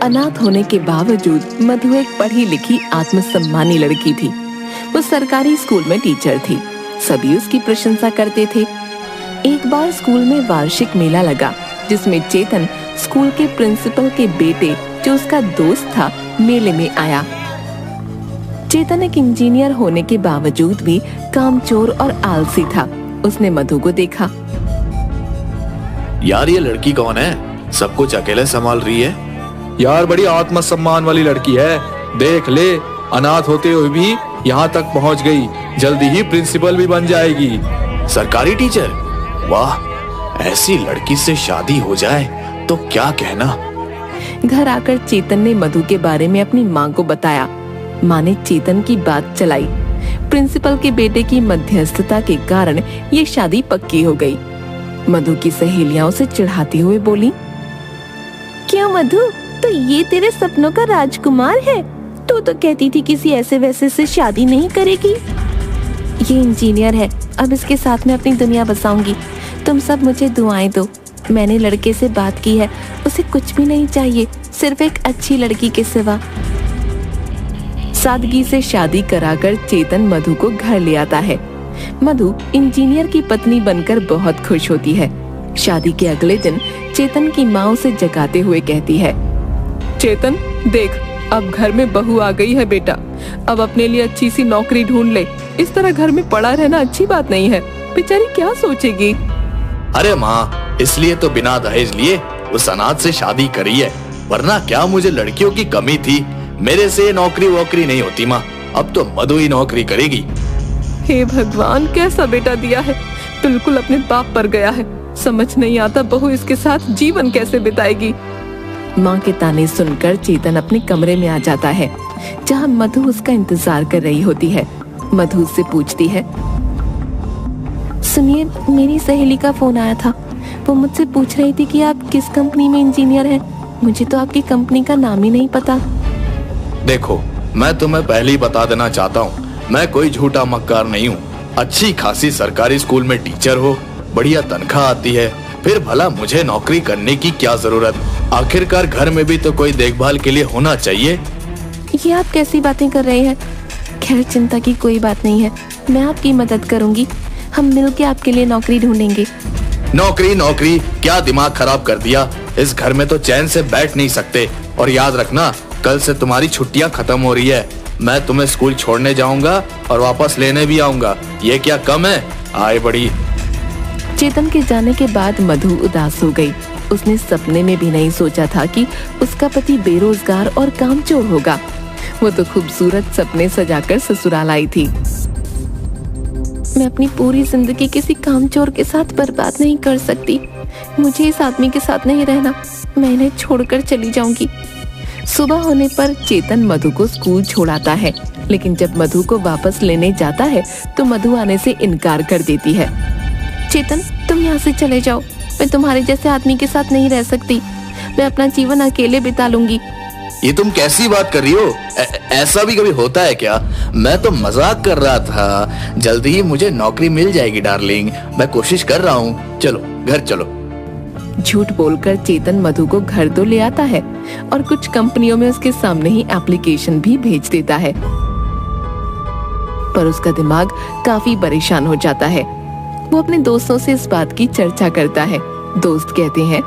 अनाथ होने के बावजूद मधु एक पढ़ी लिखी आत्मसम्मानी लड़की थी। वो सरकारी स्कूल में टीचर थी। सभी उसकी प्रशंसा करते थे। एक बार स्कूल में वार्षिक मेला लगा जिसमें चेतन स्कूल के प्रिंसिपल के बेटे जो उसका दोस्त था मेले में आया। चेतन एक इंजीनियर होने के बावजूद भी कामचोर और आलसी था। उसने मधु को देखा। यार ये लड़की कौन है? सब कुछ अकेले संभाल रही है। यार बड़ी आत्मसम्मान वाली लड़की है। देख ले, अनाथ होते हुए भी यहाँ तक पहुँच गई। जल्दी ही प्रिंसिपल भी बन जाएगी। सरकारी टीचर? वाह, ऐसी लड़की से शादी हो जाए तो क्या कहना। घर आकर चेतन ने मधु के बारे में अपनी माँ को बताया। माँ ने चेतन की बात चलाई। प्रिंसिपल के बेटे की मध्यस्थता के कारण ये शादी पक्की हो गई। मधु की सहेलियां उसे चिढ़ाती हुए बोली, क्या मधु, तो ये तेरे सपनों का राजकुमार है? तू तो कहती थी किसी ऐसे वैसे से शादी नहीं करेगी। ये इंजीनियर है, अब इसके साथ मैं अपनी दुनिया बसाऊंगी। तुम सब मुझे दुआएं दो। मैंने लड़के से बात की है, उसे कुछ भी नहीं चाहिए, सिर्फ एक अच्छी लड़की के सिवा। सादगी से शादी कराकर चेतन मधु को घर ले आता है। मधु इंजीनियर की पत्नी बनकर बहुत खुश होती है। शादी के अगले दिन चेतन की माँ उसे जगाते हुए कहती है, चेतन देख, अब घर में बहू आ गई है बेटा। अब अपने लिए अच्छी सी नौकरी ढूंढ ले। इस तरह घर में पड़ा रहना अच्छी बात नहीं है। बेचारी क्या सोचेगी। अरे माँ, इसलिए तो बिना दहेज लिए उस अनाथ से शादी करी है, वरना क्या मुझे लड़कियों की कमी थी। मेरे से नौकरी वोकरी नहीं होती माँ, अब तो मधु ही नौकरी करेगी। हे भगवान, कैसा बेटा दिया है, बिल्कुल अपने बाप पर गया है। समझ नहीं आता बहू इसके साथ जीवन कैसे बिताएगी। माँ के ताने सुनकर चेतन अपने कमरे में आ जाता है जहाँ मधु उसका इंतजार कर रही होती है। मधु उससे पूछती है, सुनिए, मेरी सहेली का फोन आया था। वो मुझसे पूछ रही थी कि आप किस कंपनी में इंजीनियर हैं। मुझे तो आपकी कंपनी का नाम ही नहीं पता। देखो, मैं तुम्हें पहले ही बता देना चाहता हूँ, मैं कोई झूठा मक्कार नहीं हूँ। अच्छी खासी सरकारी स्कूल में टीचर हो, बढ़िया तनख्वाह आती है, फिर भला मुझे नौकरी करने की क्या जरूरत। आखिरकार घर में भी तो कोई देखभाल के लिए होना चाहिए। ये आप कैसी बातें कर रहे हैं? खैर, चिंता की कोई बात नहीं है, मैं आपकी मदद करूंगी। हम मिलके आपके लिए नौकरी ढूंढेंगे। नौकरी नौकरी, क्या दिमाग खराब कर दिया। इस घर में तो चैन से बैठ नहीं सकते। और याद रखना, कल से तुम्हारी छुट्टियां खत्म हो रही है। मैं तुम्हें स्कूल छोड़ने जाऊंगा और वापस लेने भी आऊंगा। ये क्या कम है? आए बड़ी। चेतन के जाने के बाद मधु उदास हो गई। उसने सपने में भी नहीं सोचा था कि उसका पति बेरोजगार और कामचोर होगा। वो तो खूबसूरत सपने सजाकर ससुराल आई थी। मैं अपनी पूरी जिंदगी किसी कामचोर के साथ बर्बाद नहीं कर सकती। मुझे इस आदमी के साथ नहीं रहना, मैं इन्हें छोड़कर चली जाऊंगी। सुबह होने पर चेतन मधु को स्कूल छोड़ाता है, लेकिन जब मधु को वापस लेने जाता है तो मधु आने से इनकार कर देती है। चेतन, तुम यहाँ से चले जाओ। मैं तुम्हारे जैसे आदमी के साथ नहीं रह सकती। मैं अपना जीवन अकेले बिता लूंगी। ये तुम कैसी बात कर रही हो? ऐसा भी कभी होता है क्या? मैं तो मजाक कर रहा था। जल्दी ही मुझे नौकरी मिल जाएगी डार्लिंग, मैं कोशिश कर रहा हूँ। चलो घर चलो। झूठ बोलकर चेतन मधु को घर तो ले आता है और कुछ कंपनियों में उसके सामने ही एप्लीकेशन भी भेज देता है। पर उसका दिमाग काफी परेशान हो जाता है। वो अपने दोस्तों से इस बात की चर्चा करता है। दोस्त कहते हैं,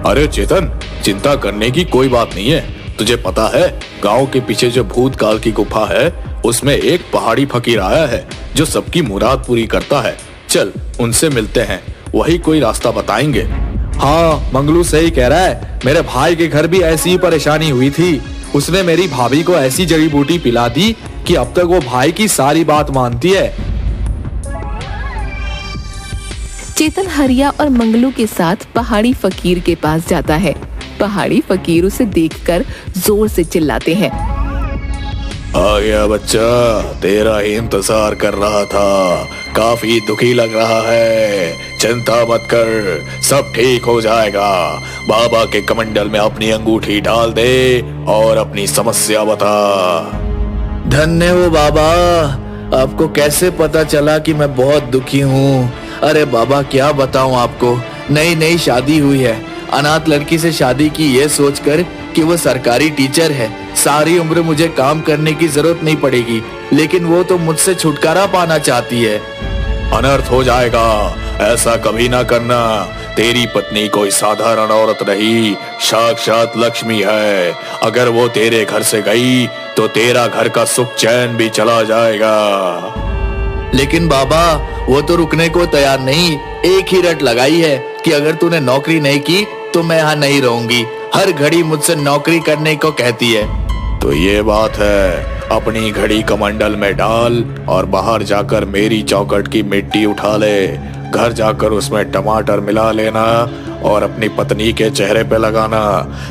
अरे चेतन, चिंता करने की कोई बात नहीं है। तुझे पता है, गांव के पीछे जो भूतकाल की गुफा है, उसमें एक पहाड़ी फकीर आया है जो सबकी मुराद पूरी करता है। चल उनसे मिलते हैं, वही कोई रास्ता बताएंगे। हाँ, मंगलू सही कह रहा है। मेरे भाई के घर भी ऐसी ही परेशानी हुई थी। उसने मेरी भाभी को ऐसी जड़ी बूटी पिला दी कि अब तक वो भाई की सारी बात मानती है। चेतन हरिया और मंगलू के साथ पहाड़ी फकीर के पास जाता है। पहाड़ी फकीर उसे देखकर जोर से चिल्लाते हैं, आ गया बच्चा, तेरा ही इंतजार कर रहा था। काफी दुखी लग रहा है, चिंता मत कर, सब ठीक हो जाएगा। बाबा के कमंडल में अपनी अंगूठी डाल दे और अपनी समस्या बता। धन्य हो बाबा, आपको कैसे पता चला कि मैं बहुत दुखी हूँ? अरे बाबा, क्या बताऊँ आपको, नई नई शादी हुई है, अनाथ लड़की से शादी की ये सोचकर कि वो सरकारी टीचर है, सारी उम्र मुझे काम करने की जरूरत नहीं पड़ेगी, लेकिन वो तो मुझसे छुटकारा पाना चाहती है। अनर्थ हो जाएगा, ऐसा कभी ना करना। तेरी पत्नी कोई साधारण औरत नहीं, साक्षात लक्ष्मी है। अगर वो तेरे घर से गई तो तेरा घर का सुख चैन भी चला जाएगा। लेकिन बाबा, वो तो रुकने को तैयार नहीं। एक ही रट लगाई है कि अगर तूने नौकरी नहीं की तो मैं यहाँ नहीं रहूंगी। हर घड़ी मुझसे नौकरी करने को कहती है। तो ये बात है, अपनी घड़ी कमंडल में डाल और बाहर जाकर मेरी चौखट की मिट्टी उठा ले। घर जाकर उसमें टमाटर मिला लेना और अपनी पत्नी के चेहरे पे लगाना।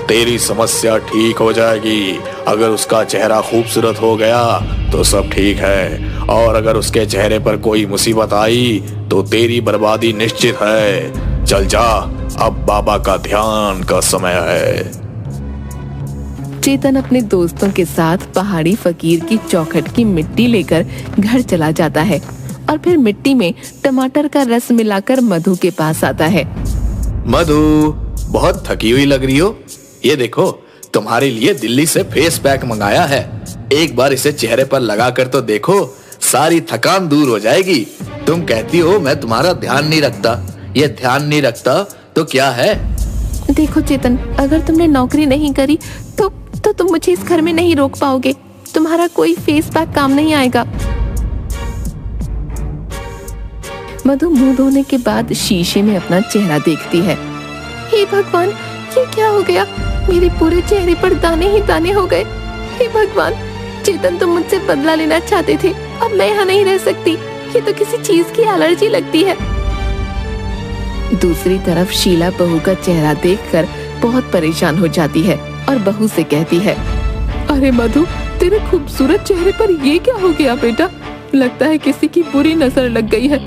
तेरी समस्या ठीक हो जाएगी। अगर उसका चेहरा खूबसूरत हो गया तो सब ठीक है, और अगर उसके चेहरे पर कोई मुसीबत आई तो तेरी बर्बादी निश्चित है। चल जा, अब बाबा का ध्यान का समय है। चेतन अपने दोस्तों के साथ पहाड़ी फकीर की चौखट की मिट्टी लेकर घर चला जाता है और फिर मिट्टी में टमाटर का रस मिलाकर मधु के पास आता है। मधु, बहुत थकी हुई लग रही हो। ये देखो, तुम्हारे लिए दिल्ली से फेस पैक मंगाया है। एक बार इसे चेहरे पर लगा कर तो देखो, सारी थकान दूर हो जाएगी। तुम कहती हो मैं तुम्हारा ध्यान नहीं रखता। ये ध्यान नहीं रखता तो क्या है? देखो चेतन, अगर तुमने नौकरी नहीं करी तो तुम मुझे इस घर में नहीं रोक पाओगे। तुम्हारा कोई फेस पैक काम नहीं आएगा। मधु मुंह धोने के बाद शीशे में अपना चेहरा देखती है। हे भगवान, ये क्या हो गया? मेरे पूरे चेहरे पर दाने ही दाने हो गए। हे भगवान, चेतन तुम मुझसे बदला लेना चाहते थे, अब मैं यहाँ नहीं रह सकती। ये तो किसी चीज की एलर्जी लगती है। दूसरी तरफ शीला बहू का चेहरा देखकर बहुत परेशान हो जाती है और बहू से कहती है, अरे मधु, तेरे खूबसूरत चेहरे पर ये क्या हो गया बेटा? लगता है किसी की बुरी नजर लग गई है।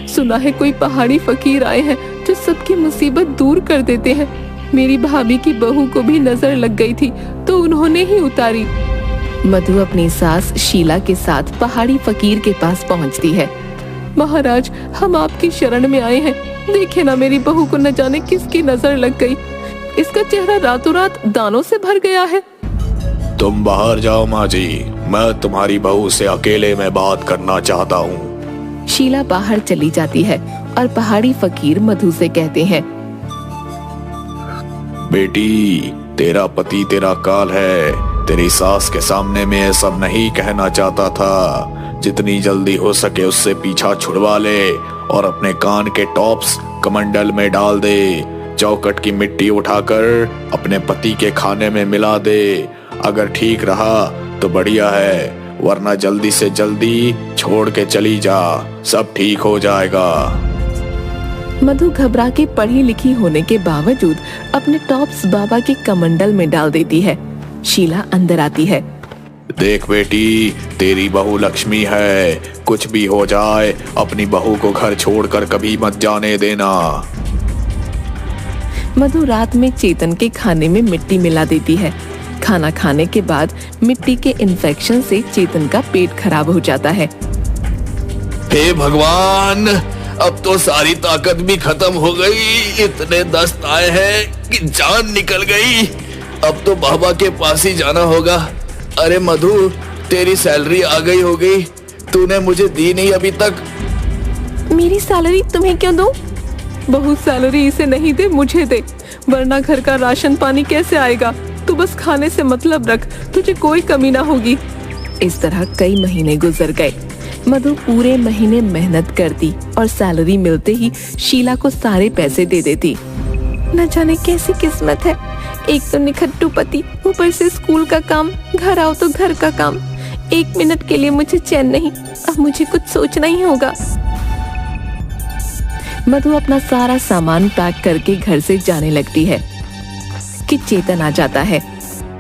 सुना है कोई पहाड़ी फकीर आए हैं जो सबकी मुसीबत दूर कर देते हैं। मेरी भाभी की बहू को भी नजर लग गई थी तो उन्होंने ही उतारी। मधु अपनी सास शीला के साथ पहाड़ी फकीर के पास पहुंचती है। महाराज, हम आपकी शरण में आए हैं। देखे ना, मेरी बहू को न जाने किसकी नजर लग गई। इसका चेहरा रातों रात दानों से भर गया है। तुम बाहर जाओ माँ जी, मैं तुम्हारी बहू से अकेले में बात करना चाहता हूँ। शीला बाहर चली जाती है और पहाड़ी फकीर मधु से कहते हैं, बेटी, तेरा पति तेरा काल है। तेरी सास के सामने में ये सब नहीं कहना चाहता था। जितनी जल्दी हो सके उससे पीछा छुड़वा ले और अपने कान के टॉप्स कमंडल में डाल दे। चौखट की मिट्टी उठाकर अपने पति के खाने में मिला दे। अगर ठीक रहा तो बढ़िया है, वरना जल्दी से जल्दी छोड़ के चली जा, सब ठीक हो जाएगा। मधु घबरा के पढ़ी लिखी होने के बावजूद अपने टॉप्स बाबा के कमंडल में डाल देती है। शीला अंदर आती है। देख बेटी, तेरी बहू लक्ष्मी है। कुछ भी हो जाए, अपनी बहू को घर छोड़कर कभी मत जाने देना। मधु रात में चेतन के खाने में मिट्टी मिला देती है। खाना खाने के बाद मिट्टी के इन्फेक्शन से चेतन का पेट खराब हो जाता है। हे भगवान, अब तो सारी ताकत भी खत्म हो गई। इतने दस्त आए हैं कि जान निकल गई। अब तो बाबा के पास ही जाना होगा। अरे मधु, तेरी सैलरी आ गई होगी। तूने मुझे दी नहीं अभी तक। मेरी सैलरी तुम्हें क्यों दूं? बहुत सैलरी इसे नहीं दे, मुझे दे, वरना घर का राशन पानी कैसे आएगा? तू बस खाने से मतलब रख, तुझे कोई कमी ना होगी। इस तरह कई महीने गुजर गए। मधु पूरे महीने मेहनत करती और सैलरी मिलते ही शीला को सारे पैसे दे देती। न जाने कैसी किस्मत है, एक तो निखट्टू पति, ऊपर से स्कूल का काम, घर आओ तो घर का काम। एक मिनट के लिए मुझे चैन नहीं। अब मुझे कुछ सोचना ही होगा। मधु अपना सारा सामान पैक करके घर से जाने लगती है कि चेतन आ जाता है।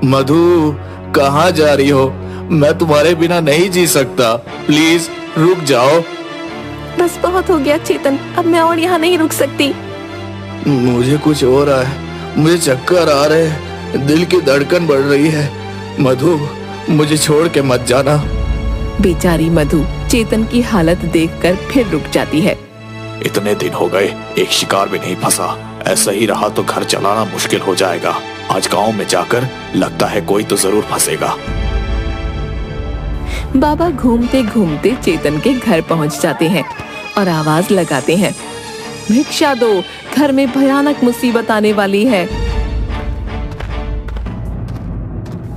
मधु, कहाँ जा रही हो? मैं तुम्हारे बिना नहीं जी सकता। प्लीज रुक जाओ। बस बहुत हो गया चेतन, अब मैं और यहाँ नहीं रुक सकती। मुझे कुछ हो रहा है, मुझे चक्कर आ रहे हैं, दिल की धड़कन बढ़ रही है। मधु, मुझे छोड़ के मत जाना। बेचारी मधु चेतन की हालत देखकर फिर रुक जाती है। इतने दिन हो गए, एक शिकार भी नहीं फंसा। ऐसा ही रहा तो घर चलाना मुश्किल हो जाएगा। आज गांव में जाकर लगता है कोई तो जरूर फंसेगा। बाबा घूमते घूमते चेतन के घर पहुंच जाते हैं और आवाज लगाते हैं, भिक्षा दो, घर में भयानक मुसीबत आने वाली है।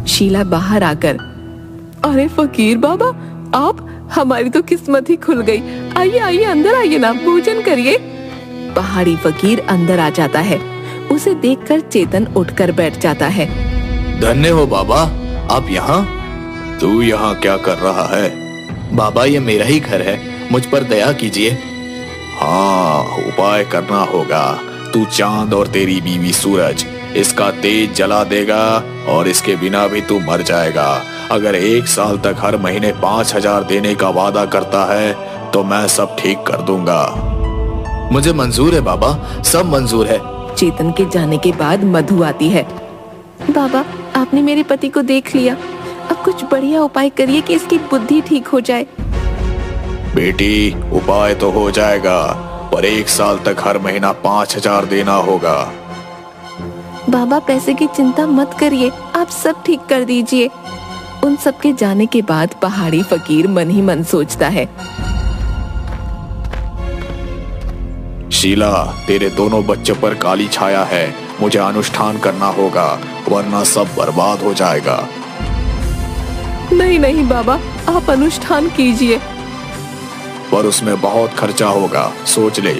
शीला बाहर आकर, अरे फकीर बाबा, आप, हमारी तो किस्मत ही खुल गई। आइए आइए, अंदर आइए ना, भोजन करिए। पहाड़ी फकीर अंदर आ जाता है। उसे देखकर चेतन उठकर बैठ जाता है। धन्य हो बाबा, आप यहाँ? तू यहाँ क्या कर रहा है? बाबा ये मेरा ही घर है, मुझ पर दया कीजिए। हाँ, उपाय करना होगा। तू चांद और तेरी बीवी सूरज, इसका तेज जला देगा और इसके बिना भी तू मर जाएगा। अगर 1 साल तक हर महीने 5,000 देने का वादा करता है तो मैं सब ठीक कर दूंगा। मुझे मंजूर है बाबा, सब मंजूर है। चेतन के जाने के बाद मधु आती है। बाबा, आपने मेरे पति को देख लिया, अब कुछ बढ़िया उपाय करिए कि इसकी बुद्धि ठीक हो जाए। बेटी, उपाय तो हो जाएगा, पर 1 साल तक हर महीना 5,000 देना होगा। बाबा, पैसे की चिंता मत करिए, आप सब ठीक कर दीजिए। उन सब के जाने के बाद पहाड़ी फकीर मन ही मन सोचता है, शीला, तेरे दोनों बच्चों पर काली छाया है। मुझे अनुष्ठान करना होगा, वरना सब बर्बाद हो जाएगा। नहीं नहीं बाबा, आप अनुष्ठान कीजिए। पर उसमें बहुत खर्चा होगा, सोच ले।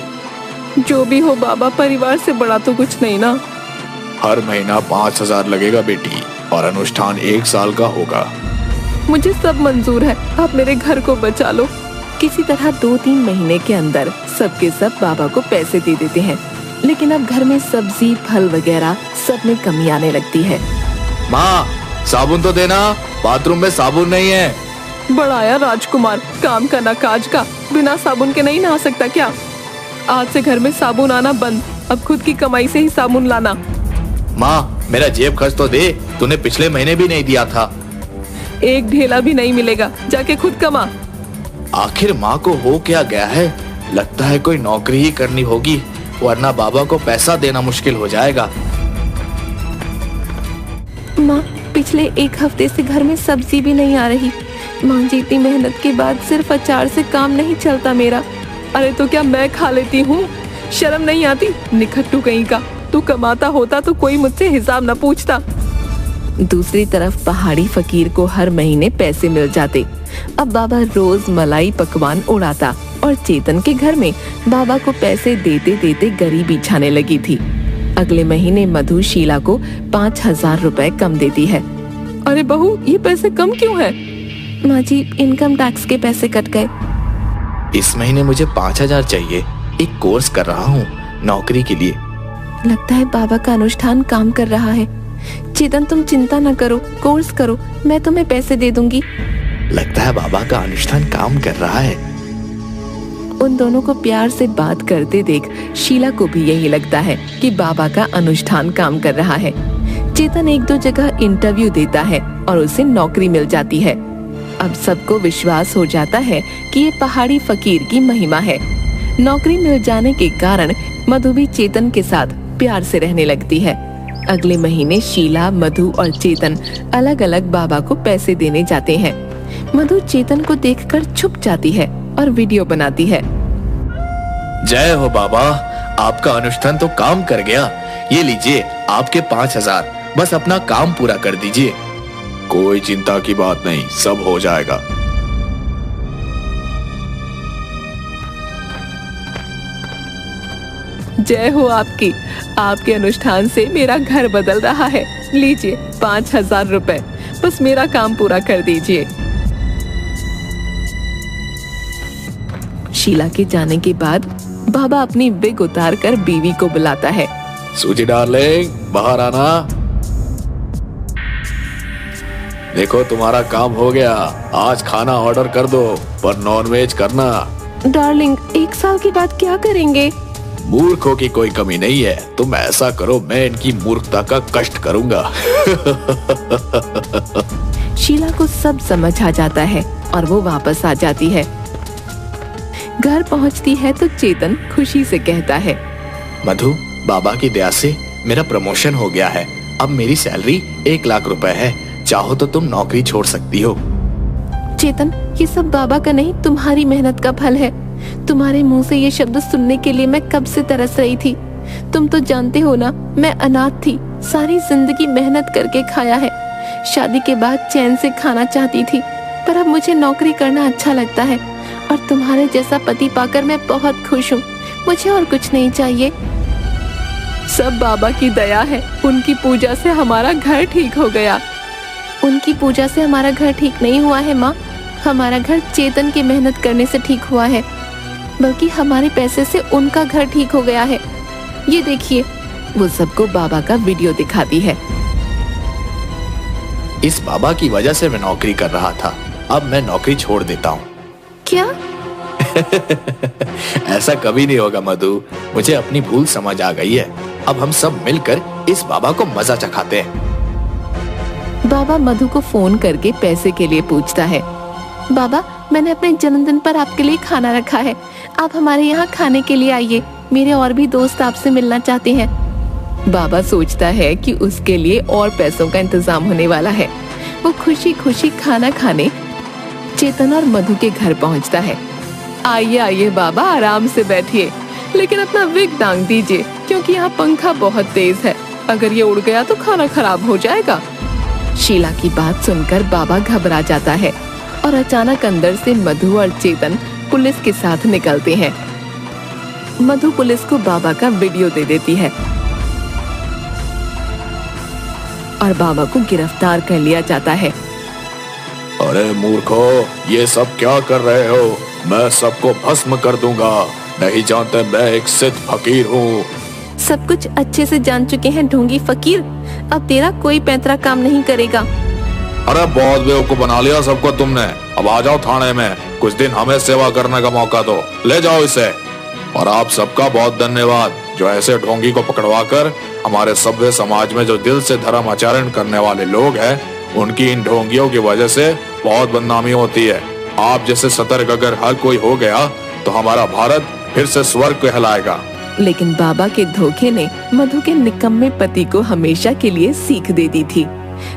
जो भी हो बाबा, परिवार से बड़ा तो कुछ नहीं ना। हर महीना 5,000 लगेगा बेटी, और अनुष्ठान 1 साल का होगा। मुझे सब मंजूर है, आप मेरे घर को बचा लो। किसी तरह 2-3 महीने के अंदर सबके सब बाबा को पैसे दे देते हैं, लेकिन अब घर में सब्जी, फल वगैरह सब में कमी आने लगती है। माँ, साबुन तो देना, बाथरूम में साबुन नहीं है। बड़ा आया राजकुमार, काम का ना काज का, बिना साबुन के नहीं नहा सकता क्या? आज से घर में साबुन आना बंद, अब खुद की कमाई से ही साबुन लाना। माँ, मेरा जेब खर्च तो दे, तूने पिछले महीने भी नहीं दिया था। एक ढेला भी नहीं मिलेगा, जाके खुद कमा। आखिर माँ को हो क्या गया है? लगता है कोई नौकरी ही करनी होगी, वरना बाबा को पैसा देना मुश्किल हो जाएगा। माँ, पिछले 1 हफ्ते से घर में सब्जी भी नहीं आ रही। माँ जी, इतनी मेहनत के बाद सिर्फ अचार से काम नहीं चलता मेरा। अरे तो क्या मैं खा लेती हूँ? शर्म नहीं आती? निखट्टू कहीं का, तू कमाता होता तो कोई मुझसे हिसाब न पूछता। दूसरी तरफ पहाड़ी फकीर को हर महीने पैसे मिल जाते। अब बाबा रोज मलाई पकवान उड़ाता और चेतन के घर में बाबा को पैसे देते देते गरीबी छाने लगी थी। अगले महीने मधु शीला को 5,000 रुपए कम देती है। अरे बहू, ये पैसे कम क्यों है? माँ जी, इनकम टैक्स के पैसे कट गए। इस महीने मुझे 5,000 चाहिए, एक कोर्स कर रहा हूँ नौकरी के लिए। लगता है बाबा का अनुष्ठान काम कर रहा है। चेतन, तुम चिंता न करो, कोर्स करो, मैं तुम्हें पैसे दे दूंगी। लगता है बाबा का अनुष्ठान काम कर रहा है। उन दोनों को प्यार से बात करते देख शीला को भी यही लगता है कि बाबा का अनुष्ठान काम कर रहा है। चेतन 1-2 जगह इंटरव्यू देता है और उसे नौकरी मिल जाती है। अब सबको विश्वास हो जाता है कि ये पहाड़ी फकीर की महिमा है। नौकरी मिल जाने के कारण मधु भी चेतन के साथ प्यार से रहने लगती है। अगले महीने शीला, मधु और चेतन अलग अलग बाबा को पैसे देने जाते हैं। मधु चेतन को देखकर छुप जाती है और वीडियो बनाती है। जय हो बाबा, आपका अनुष्ठान तो काम कर गया। ये लीजिए आपके 5,000, बस अपना काम पूरा कर दीजिए। कोई चिंता की बात नहीं, सब हो जाएगा। जय हो आपकी, आपके अनुष्ठान से मेरा घर बदल रहा है। लीजिए 5,000 रुपए, बस मेरा काम पूरा कर दीजिए। शीला के जाने के बाद बाबा अपनी विग उतार कर बीवी को बुलाता है। सूजी डार्लिंग, बाहर आना। देखो तुम्हारा काम हो गया, आज खाना ऑर्डर कर दो, पर नॉनवेज करना। डार्लिंग, 1 साल के बाद क्या करेंगे? मूर्खों की कोई कमी नहीं है, तुम ऐसा करो, मैं इनकी मूर्खता का कष्ट करूंगा। शीला को सब समझ आ जाता है और वो वापस आ जाती है। घर पहुंचती है तो चेतन खुशी से कहता है, मधु, बाबा की दया से मेरा प्रमोशन हो गया है। अब मेरी सैलरी 1 लाख रुपए है। चाहो तो तुम नौकरी छोड़ सकती हो। चेतन, ये सब बाबा का नहीं, तुम्हारी मेहनत का फल है। तुम्हारे मुंह से ये शब्द सुनने के लिए मैं कब से तरस रही थी। तुम तो जानते हो ना, मैं अनाथ थी, सारी जिंदगी मेहनत करके खाया है। शादी के बाद चैन से खाना चाहती थी, पर अब मुझे नौकरी करना अच्छा लगता है और तुम्हारे जैसा पति पाकर मैं बहुत खुश हूँ। मुझे और कुछ नहीं चाहिए। सब बाबा की दया है। उनकी पूजा से हमारा घर ठीक हो गया। उनकी पूजा से हमारा घर ठीक नहीं हुआ है माँ। हमारा घर चेतन की मेहनत करने से ठीक हुआ है, बल्कि हमारे पैसे से उनका घर ठीक हो गया है। ये देखिए। वो सबको बाबा का वीडियो दिखाती है। इस बाबा की वजह से मैं नौकरी कर रहा था, अब मैं नौकरी छोड़ देता हूँ। क्या? ऐसा कभी नहीं होगा मधु, मुझे अपनी भूल समझ आ गई है। अब हम सब मिलकर इस बाबा को मजा चखाते हैं। बाबा मधु को फोन करके पैसे के लिए पूछता है। बाबा, मैंने अपने जन्मदिन पर आपके लिए खाना रखा है, आप हमारे यहाँ खाने के लिए आइए। मेरे और भी दोस्त आपसे मिलना चाहते हैं। बाबा सोचता है कि उसके लिए और पैसों का इंतजाम होने वाला है। वो खुशी खुशी खाना खाने चेतन और मधु के घर पहुँचता है। आइए आइए बाबा, आराम से बैठिए, लेकिन अपना विग टांग दीजिए, क्योंकि यहाँ पंखा बहुत तेज है। अगर ये उड़ गया तो खाना खराब हो जाएगा। शीला की बात सुनकर बाबा घबरा जाता है और अचानक अंदर से मधु और चेतन पुलिस के साथ निकलते हैं। मधु पुलिस को बाबा का वीडियो दे देती है और बाबा को गिरफ्तार कर लिया जाता है। अरे मूर्खो, ये सब क्या कर रहे हो? मैं सबको भस्म कर दूंगा। नहीं जानते मैं एक सिद्ध फकीर हूँ। सब कुछ अच्छे से जान चुके हैं ढोंगी फकीर, अब तेरा कोई पैंतरा काम नहीं करेगा। अरे बहुत बेवकूफ बना लिया सबको तुमने। अब आ जाओ थाने में, कुछ दिन हमें सेवा करने का मौका दो। ले जाओ इसे। और आप सबका बहुत धन्यवाद, जो ऐसे ढोंगी को पकड़वा कर हमारे सभ्य समाज में जो दिल से धर्म आचरण करने वाले लोग हैं, उनकी इन ढोंगियों की वजह से बहुत बदनामी होती है। आप जैसे सतर्क अगर हर कोई हो गया तो हमारा भारत फिर से स्वर्ग कहलाएगा। लेकिन बाबा के धोखे ने मधु के निकम्मे पति को हमेशा के लिए सीख दे दी थी।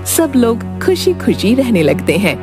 सब लोग खुशी खुशी रहने लगते हैं।